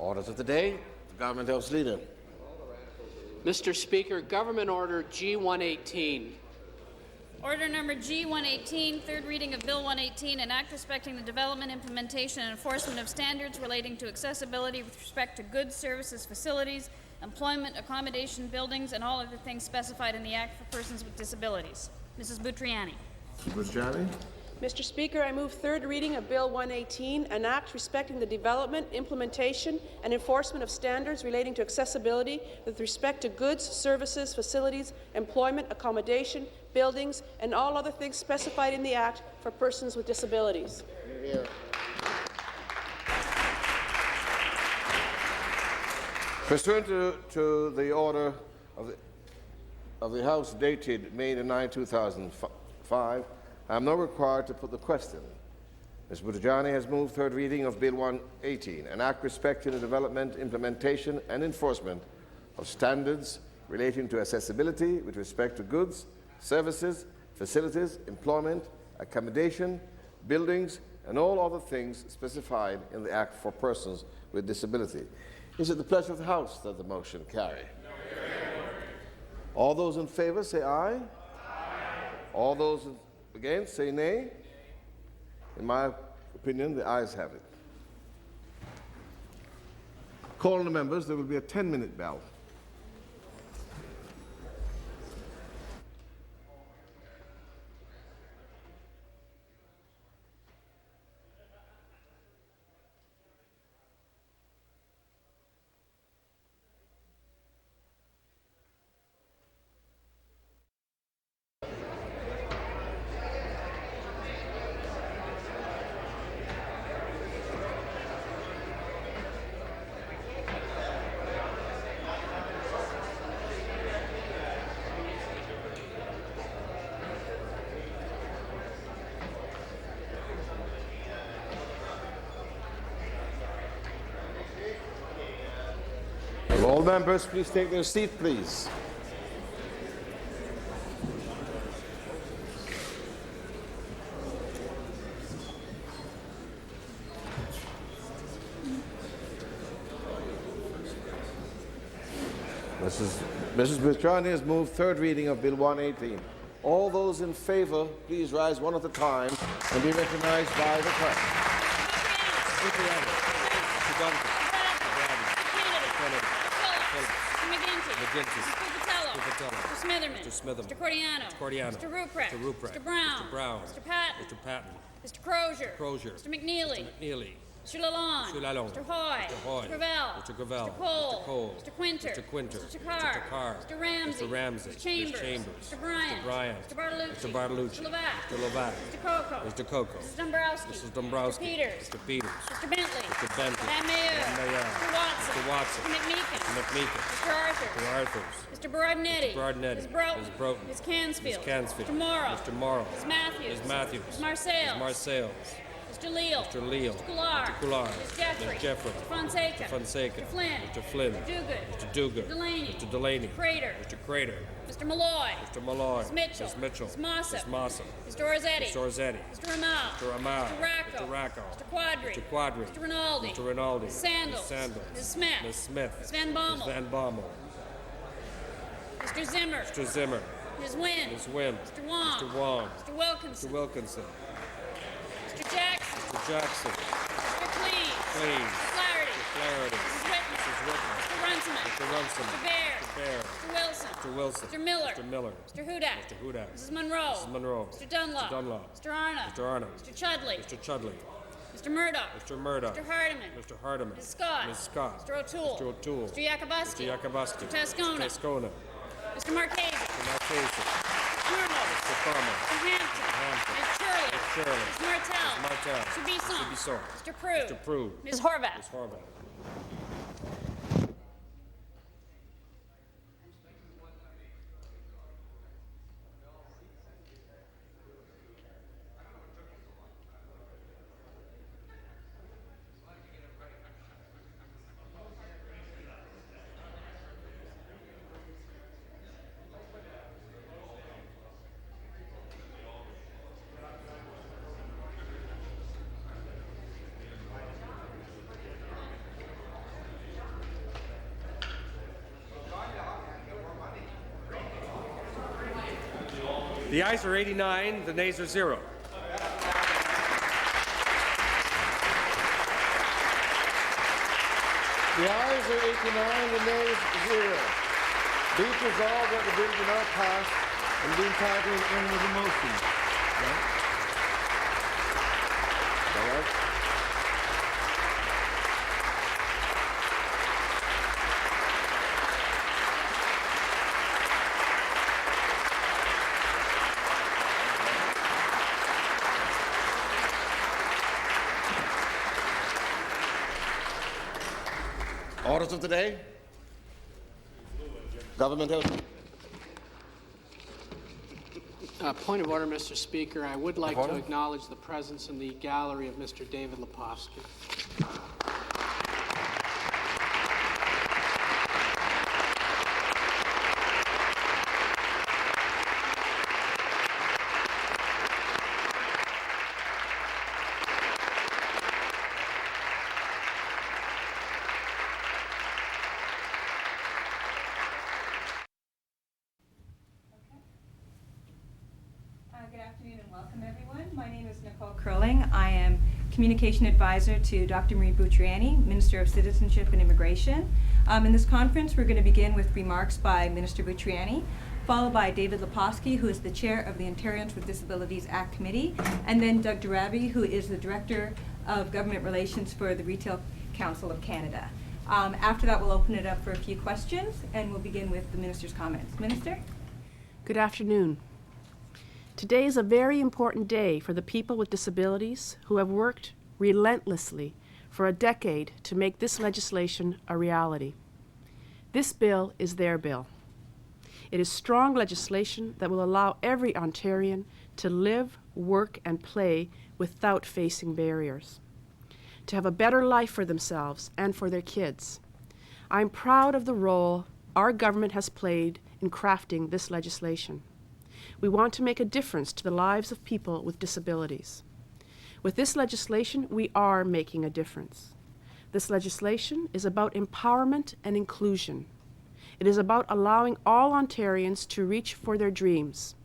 Orders of the day. The Government House Leader. Mr. Speaker, Government Order G118. Order number G118, third reading of Bill 118, an act respecting the development, implementation and enforcement of standards relating to accessibility with respect to goods, services, facilities, employment, accommodation, buildings, and all other things specified in the Act for Persons with Disabilities. Mrs. Butriani. Butriani. Mr. Speaker, I move third reading of Bill 118, an act respecting the development, implementation and enforcement of standards relating to accessibility with respect to goods, services, facilities, employment, accommodation, buildings, and all other things specified in the Act for persons with disabilities. Here. Pursuant to the order of the House dated May 9, 2005, I am now required to put the question. Ms. Butajani has moved third reading of Bill 118, an act respecting the development, implementation and enforcement of standards relating to accessibility with respect to goods, services, facilities, employment, accommodation, buildings, and all other things specified in the Act for Persons with Disability. Is it the pleasure of the House that the motion carry? All those in favour say aye. All those against say nay. In my opinion, the ayes have it. Call on the members. There will be a 10-minute bell. All members, please take their seat, please. Mrs. Butrani has moved third reading of Bill 118. All those in favour, please rise one at a time and be recognised by the clerk. Mr. Smitherman. Mr. Cordiano. Mr. Ruprecht. Mr. Brown. Mr. Patton. Mr. Crozier. Mr. McNeely. Mr. Lalonde. Mr. Hoy. Mr. Gravel. Mr. Cole. Mr. Quinter. Mr. Carr. Mr. Ramsey. Mr. Chambers. Mr. Bryan. Mr. Bartolucci. Mr. Levac. Mr. Coco. Mrs. Dombrowski. Mr. Peters. Mr. Bentley. Van Mayer. Mr. Watson. Mr. McMeekin. Mr. Arthurs. Mr. Broadnetti. Ms. Broughton. Ms. Cansfield. Mr. Morrow. Ms. Matthews. Ms. Marcel. Mr. Leal. Mr. Goulart. Ms. Jeffrey. Mr. Fonseca. Mr. Flynn. Mr. Duguid. Mr. Delaney. Mr. Crater. Mr. Malloy. Ms. Mitchell. Ms. Mossa. Mr. Orzetti. Mr. Ramal. Mr. Racco. Mr. Quadri. Mr. Rinaldi. Ms. Sandals. Ms. Smith. Ms. Van Bommel. Mr. Zimmer. Ms. Wynn. Mr. Wong. Mr. Wilkinson. Mr. Jackson. Mr. Clean. Mr. Flaherty. Mrs. Whitmer. Mr. Runciman. Mr. Baird. Mr. Wilson. Mr. Miller. Mr. Hudak. Mrs. Monroe. Mr. Dunlop. Mr. Arnott. Mr. Chudley. Mr. Murdoch. Mr. Hardiman. Ms. Scott. Mr. O'Toole. Mr. Yakubuski. Mr. Tascona. Mr. Marchese. Mr. Farmer. Mr. Hampton. Ms. Shirley. Ms. Martell. Mr. Bisson. Mr. Prude. Ms. Horvath. The ayes are 89, the nays are 0. The ayes are 89, the nays 0. Be it resolved that the bill be now passed and be entitled in with the motion. All right. Orders of the day. Governmental. Point of order, Mr. Speaker. I would like to acknowledge the presence in the gallery of Mr. David Lepofsky. Good afternoon and welcome everyone. My name is Nicole Curling. I am Communication Advisor to Dr. Marie Butriani, Minister of Citizenship and Immigration. In this conference, we're going to begin with remarks by Minister Butriani, followed by David Lepofsky, who is the Chair of the Ontarians with Disabilities Act Committee, and then Doug Darabi, who is the Director of Government Relations for the Retail Council of Canada. After that, we'll open it up for a few questions, and we'll begin with the Minister's comments. Minister? Good afternoon. Today is a very important day for the people with disabilities who have worked relentlessly for a decade to make this legislation a reality. This bill is their bill. It is strong legislation that will allow every Ontarian to live, work, and play without facing barriers, to have a better life for themselves and for their kids. I'm proud of the role our government has played in crafting this legislation. We want to make a difference to the lives of people with disabilities. With this legislation, we are making a difference. This legislation is about empowerment and inclusion. It is about allowing all Ontarians to reach for their dreams.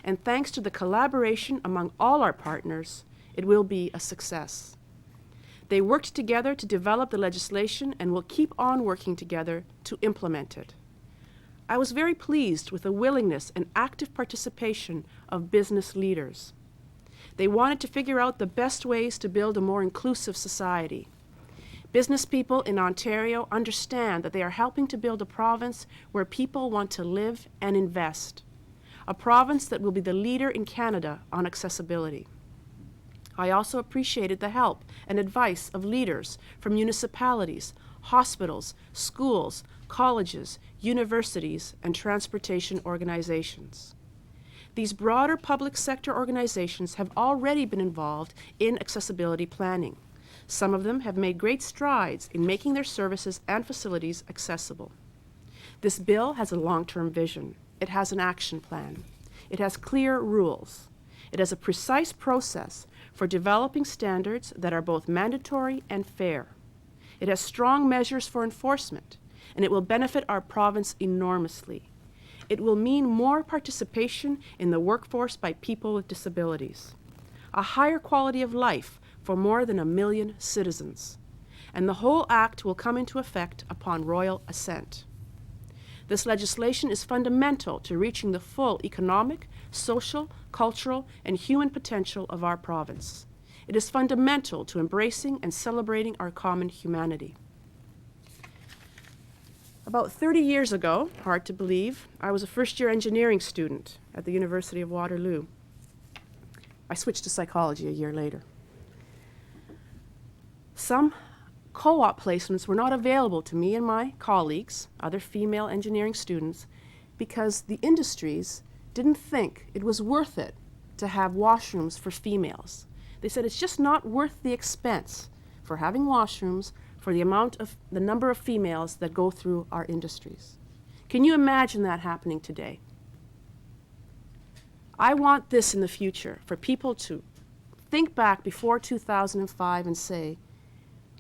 And thanks to the collaboration among all our partners, it will be a success. They worked together to develop the legislation and will keep on working together to implement it. I was very pleased with the willingness and active participation of business leaders. They wanted to figure out the best ways to build a more inclusive society. Business people in Ontario understand that they are helping to build a province where people want to live and invest, a province that will be the leader in Canada on accessibility. I also appreciated the help and advice of leaders from municipalities, hospitals, schools, colleges, universities, and transportation organizations. These broader public sector organizations have already been involved in accessibility planning. Some of them have made great strides in making their services and facilities accessible. This bill has a long-term vision. It has an action plan. It has clear rules. It has a precise process for developing standards that are both mandatory and fair. It has strong measures for enforcement, and it will benefit our province enormously. It will mean more participation in the workforce by people with disabilities, a higher quality of life for more than 1 million citizens, and the whole act will come into effect upon royal assent. This legislation is fundamental to reaching the full economic, social, cultural, and human potential of our province. It is fundamental to embracing and celebrating our common humanity. About 30 years ago, hard to believe, I was a first-year engineering student at the University of Waterloo. I switched to psychology a year later. Some co-op placements were not available to me and my colleagues, other female engineering students, because the industries didn't think it was worth it to have washrooms for females. They said it's just not worth the expense for having washrooms for the number of females that go through our industries. Can you imagine that happening today? I want this in the future, for people to think back before 2005 and say,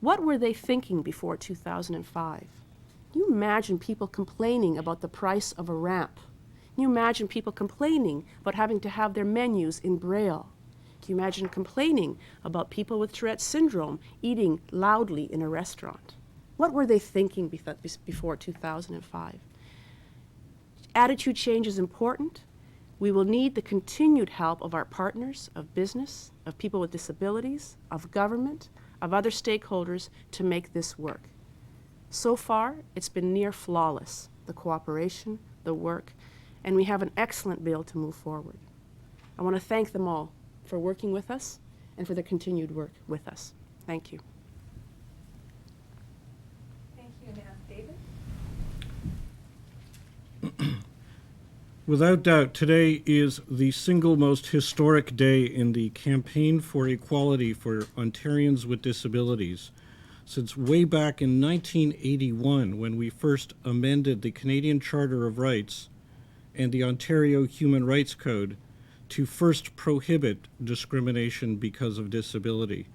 what were they thinking before 2005? Can you imagine people complaining about the price of a ramp Can you imagine people complaining about having to have their menus in Braille? Can you imagine complaining about people with Tourette's syndrome eating loudly in a restaurant? What were they thinking before 2005? Attitude change is important. We will need the continued help of our partners, of business, of people with disabilities, of government, of other stakeholders to make this work. So far, it's been near flawless, the cooperation, the work, and we have an excellent bill to move forward. I want to thank them all for working with us and for their continued work with us. Thank you. Thank you. Now, David? Without doubt, today is the single most historic day in the campaign for equality for Ontarians with disabilities. Since way back in 1981, when we first amended the Canadian Charter of Rights and the Ontario Human Rights Code to first prohibit discrimination because of disability.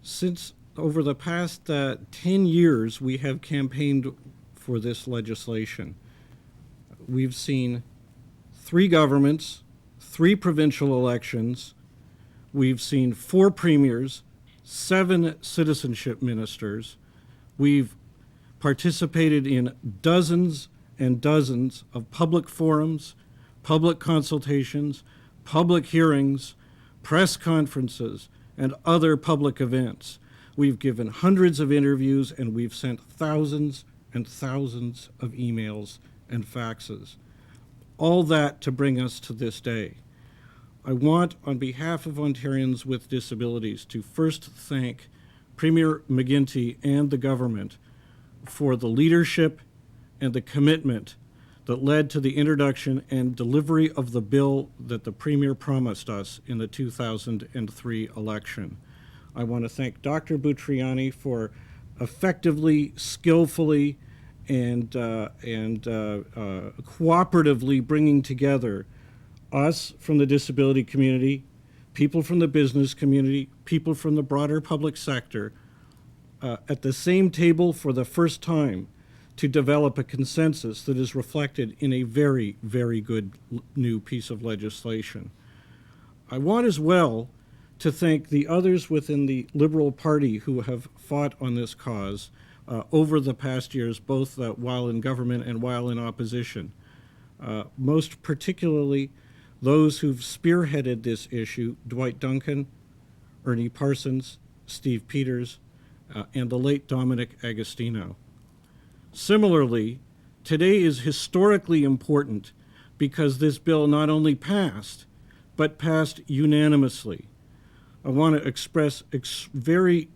Since over the past 10 years, we have campaigned for this legislation. We've seen 3 governments, 3 provincial elections, we've seen 4 premiers, 7 citizenship ministers, we've participated in dozens and dozens of public forums, public consultations, public hearings, press conferences, and other public events. We've given hundreds of interviews, and we've sent thousands and thousands of emails and faxes. All that to bring us to this day. I want, on behalf of Ontarians with disabilities, to first thank Premier McGuinty and the government for the leadership and the commitment that led to the introduction and delivery of the bill that the Premier promised us in the 2003 election. I want to thank Dr. Butriani for effectively, skillfully, and cooperatively bringing together us from the disability community, people from the business community, people from the broader public sector, at the same table for the first time to develop a consensus that is reflected in a very, very good new piece of legislation. I want as well to thank the others within the Liberal Party who have fought on this cause over the past years, both while in government and while in opposition. Most particularly those who've spearheaded this issue, Dwight Duncan, Ernie Parsons, Steve Peters, and the late Dominic Agostino. Similarly, today is historically important because this bill not only passed, but passed unanimously. I want to express very,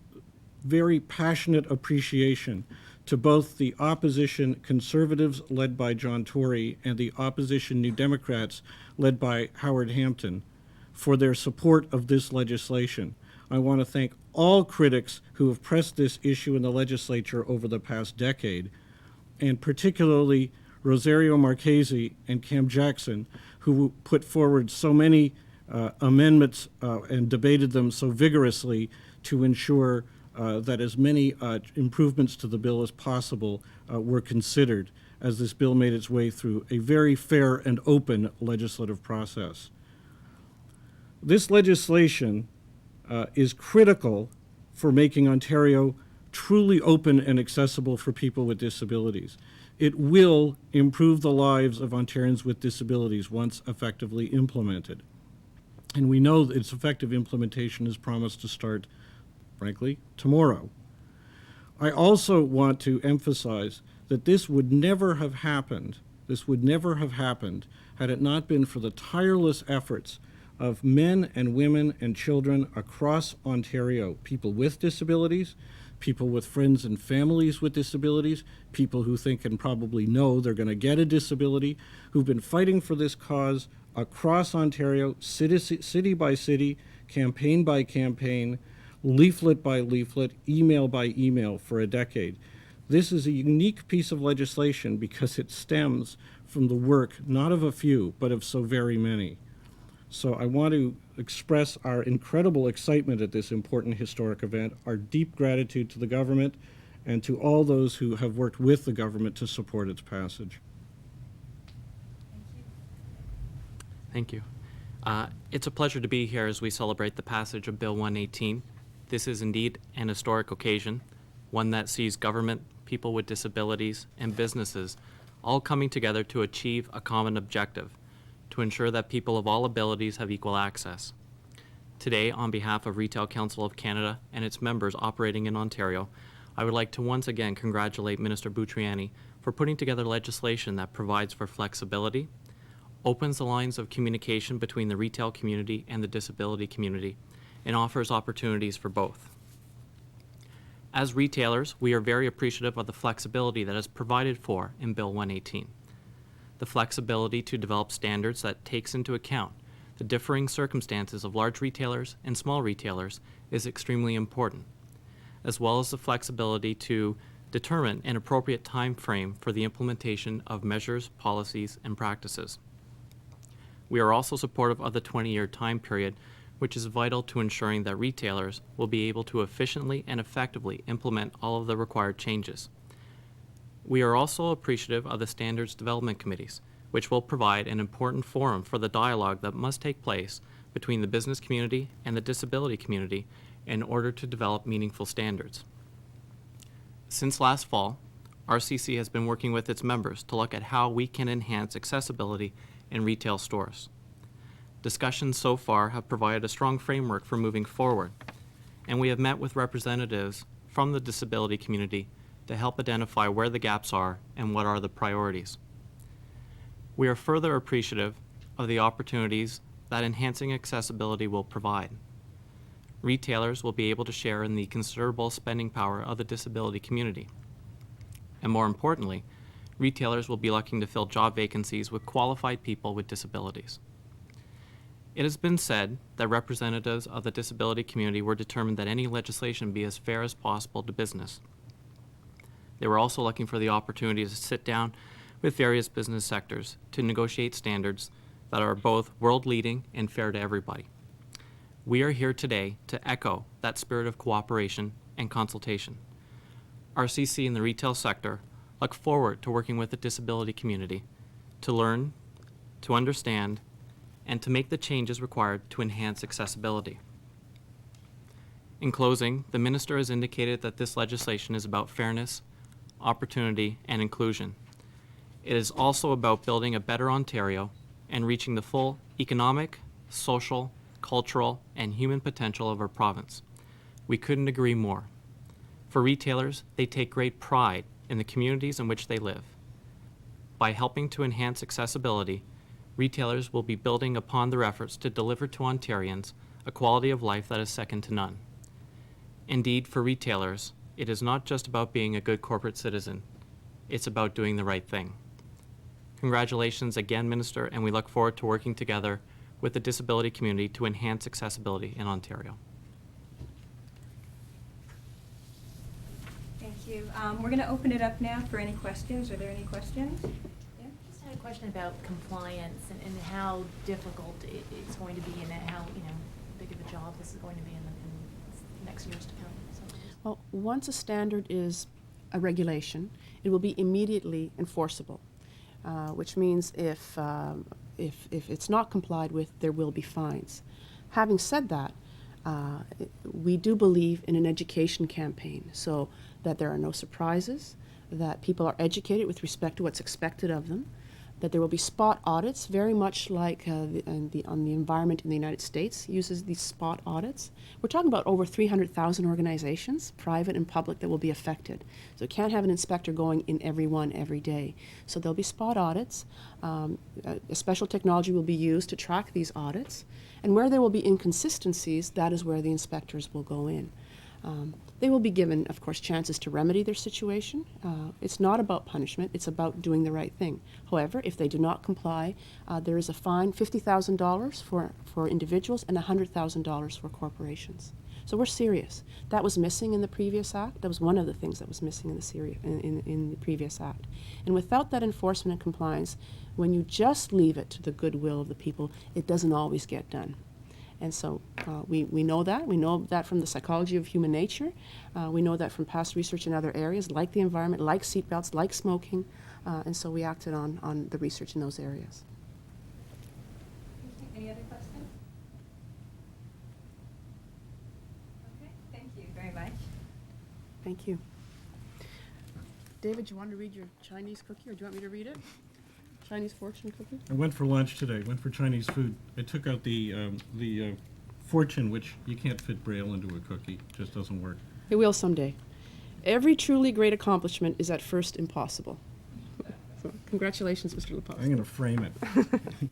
very passionate appreciation to both the opposition Conservatives led by John Tory and the opposition New Democrats led by Howard Hampton for their support of this legislation. I want to thank all critics who have pressed this issue in the legislature over the past decade, and particularly Rosario Marchese and Cam Jackson, who put forward so many amendments and debated them so vigorously to ensure that as many improvements to the bill as possible were considered as this bill made its way through a very fair and open legislative process. This legislation is critical for making Ontario truly open and accessible for people with disabilities. It will improve the lives of Ontarians with disabilities once effectively implemented. And we know that its effective implementation is promised to start, frankly, tomorrow. I also want to emphasize that this would never have happened had it not been for the tireless efforts of men and women and children across Ontario, people with disabilities, people with friends and families with disabilities, people who think and probably know they're going to get a disability, who've been fighting for this cause across Ontario, city by city, campaign by campaign, leaflet by leaflet, email by email for a decade. This is a unique piece of legislation because it stems from the work not of a few, but of so very many. So I want to express our incredible excitement at this important historic event, our deep gratitude to the government, and to all those who have worked with the government to support its passage. Thank you. It's a pleasure to be here as we celebrate the passage of Bill 118. This is indeed an historic occasion, one that sees government, people with disabilities, and businesses all coming together to achieve a common objective, to ensure that people of all abilities have equal access. Today, on behalf of Retail Council of Canada and its members operating in Ontario, I would like to once again congratulate Minister Butriani for putting together legislation that provides for flexibility, opens the lines of communication between the retail community and the disability community, and offers opportunities for both. As retailers, we are very appreciative of the flexibility that is provided for in Bill 118. The flexibility to develop standards that takes into account the differing circumstances of large retailers and small retailers is extremely important, as well as the flexibility to determine an appropriate time frame for the implementation of measures, policies, and practices. We are also supportive of the 20-year time period, which is vital to ensuring that retailers will be able to efficiently and effectively implement all of the required changes. We are also appreciative of the standards development committees, which will provide an important forum for the dialogue that must take place between the business community and the disability community in order to develop meaningful standards. Since last fall, RCC has been working with its members to look at how we can enhance accessibility in retail stores. Discussions so far have provided a strong framework for moving forward, and we have met with representatives from the disability community to help identify where the gaps are and what are the priorities. We are further appreciative of the opportunities that enhancing accessibility will provide. Retailers will be able to share in the considerable spending power of the disability community. And more importantly, retailers will be looking to fill job vacancies with qualified people with disabilities. It has been said that representatives of the disability community were determined that any legislation be as fair as possible to business. They were also looking for the opportunity to sit down with various business sectors to negotiate standards that are both world-leading and fair to everybody. We are here today to echo that spirit of cooperation and consultation. RCC and the retail sector look forward to working with the disability community to learn, to understand, and to make the changes required to enhance accessibility. In closing, the Minister has indicated that this legislation is about fairness, opportunity, and inclusion. It is also about building a better Ontario and reaching the full economic, social, cultural, and human potential of our province. We couldn't agree more. For retailers, they take great pride in the communities in which they live. By helping to enhance accessibility, retailers will be building upon their efforts to deliver to Ontarians a quality of life that is second to none. Indeed, for retailers, it is not just about being a good corporate citizen, it's about doing the right thing. Congratulations again, Minister, and we look forward to working together with the disability community to enhance accessibility in Ontario. Thank you. We're going to open it up now for any questions. Are there any questions? Yeah, just had a question about compliance and how difficult it's going to be, and how big of a job this is going to be in the next years to come. So. Well, once a standard is a regulation, it will be immediately enforceable, which means if it's not complied with, there will be fines. Having said that, we do believe in an education campaign so that there are no surprises, that people are educated with respect to what's expected of them, that there will be spot audits, very much like on the environment in the United States uses these spot audits. We're talking about over 300,000 organizations, private and public, that will be affected. So you can't have an inspector going in every one every day. So there'll be spot audits. A special technology will be used to track these audits. And where there will be inconsistencies, that is where the inspectors will go in. They will be given, of course, chances to remedy their situation. It's not about punishment, it's about doing the right thing. However, if they do not comply, there is a fine, $50,000 for individuals and $100,000 for corporations. So we're serious. That was missing in the previous act. That was one of the things that was missing in the previous act. And without that enforcement and compliance, when you just leave it to the goodwill of the people, it doesn't always get done. And so we know that. We know that from the psychology of human nature. We know that from past research in other areas, like the environment, like seatbelts, like smoking. And so we acted on the research in those areas. Thank you. David, do you want to read your Chinese cookie, or do you want me to read it? Chinese fortune cookie? I went for lunch today, went for Chinese food. I took out the fortune, which you can't fit Braille into a cookie, just doesn't work. It will someday. Every truly great accomplishment is at first impossible. So, congratulations, Mr. LaPoste. I'm going to frame it.